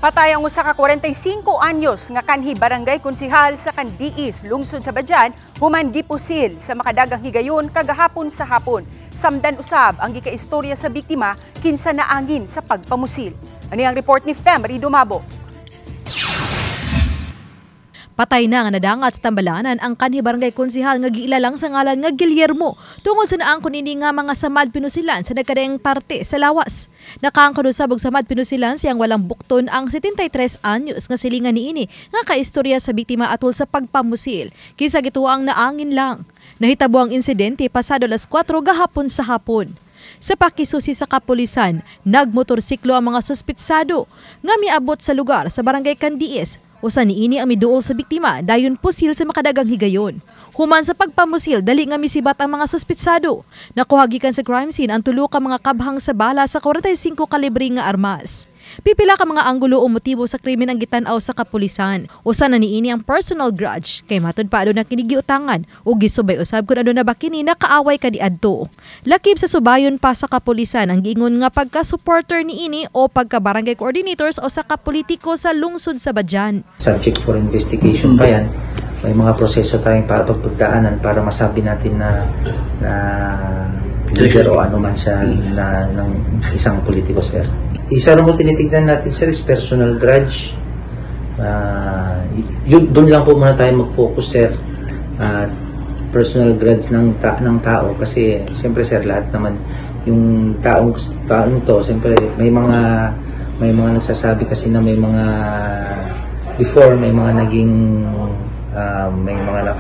Patay ang usa ka 45 anyos nga kanhi barangay konsihal sa Candies, lungsod sa Badian, human gipusil sa makadagang higayon kagahapon sa hapon. Samdan usab ang gikaistorya sa biktima kinsa naangin sa pagpamusil. Ani ang report ni Femri Dumabo. Patay na nga nadangat sa Tambalanan ang kanhi barangay konsihal nga giilalang sa ngalan nga Guillermo tungod sa naangkon ini nga mga samad pinusilan sa nagkadaeng parte sa lawas. Nakaangkon usab og samad pinusilan siyang walang bukton ang 73 anyos nga silingan niini nga kaistorya sa biktima atol sa pagpamusil kisa gituang naangin lang. Nahitabo ang insidente pasado alas 4 gahapon sa hapon. Sa pakisusi sa kapulisan, nagmotorsiklo ang mga suspitsado nga miabot sa lugar sa barangay Candies. Usa niini ang miduol sa biktima dayon pusil sa makadagang higayon. Human sa pagpamusil dali nga misibat ang mga suspitsado. Nakuha gikan sa crime scene ang tulo ka mga kabhang sa bala sa 45 kalibre nga armas. Pipila ka mga anggulo o motibo sa krimen ang gitanaw sa kapulisan. Usa na niini ang personal grudge kay matud pa aduna kini giutangan ug gisubay usab kun aduna ba kini nakaaway kaniadto. Lakip sa subayon pa sa kapulisan ang giingon nga pagka-supporter niini o pagka-barangay coordinators o sa kapolitiko sa lungsod sa Badian. Subject for investigation pa yan. May mga proseso tayong para pagpagdaanan para masabi natin na leader o ano man siya ng isang politiko, sir. Isa lang po tinitignan natin, sir, is personal grudge. Doon lang po muna tayo mag-focus, sir. Personal grudge ng tao kasi siyempre, sir, lahat naman yung taong to, siyempre may mga nagsasabi kasi na may mga before may mga naging may mga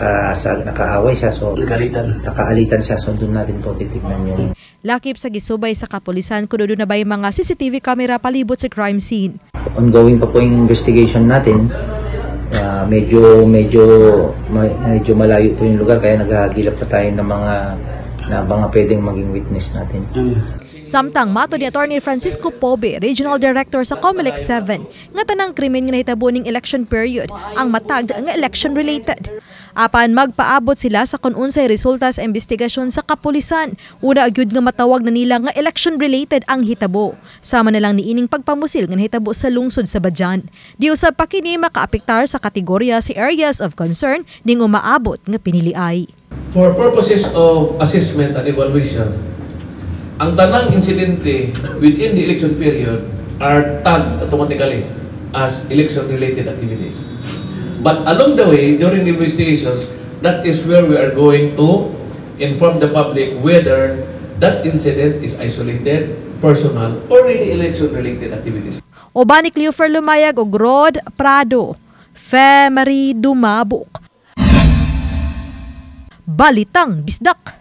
nakaaway siya, so nakaalitan siya, so doon natin po titignan yung lakip sa gisubay sa kapulisan kuno na ba yung mga CCTV camera palibot sa crime scene. Ongoing pa po yung investigation natin. Medyo malayo po yung lugar kaya naghahagilap pa tayo ng mga pwedeng maging witness natin. Samtang mato ni Attorney Francisco Pobe, Regional Director sa COMELEC 7, nga tanang krimen nga nahitabo ning election period ang matag nga election related. Apan magpaabot sila sa kung unsay resulta sa investigasyon sa kapulisan. Una agyud nga matawag na nila nga election related ang hitabo. Sama na lang niining pagpamusil nga nahitabo sa lungsod sa Badian. Di usab pa kini makaapektar sa kategorya si areas of concern ning umaabot nga piniliay. For purposes of assessment and evaluation, ang tanang insidente within the election period are tagged automatically as election-related activities. But along the way, during the investigations, that is where we are going to inform the public whether that incident is isolated, personal, or really election-related activities. Oba ni Cleofer Lumayag og Rod Prado, Femri Dumabok. Balitang Bisdak.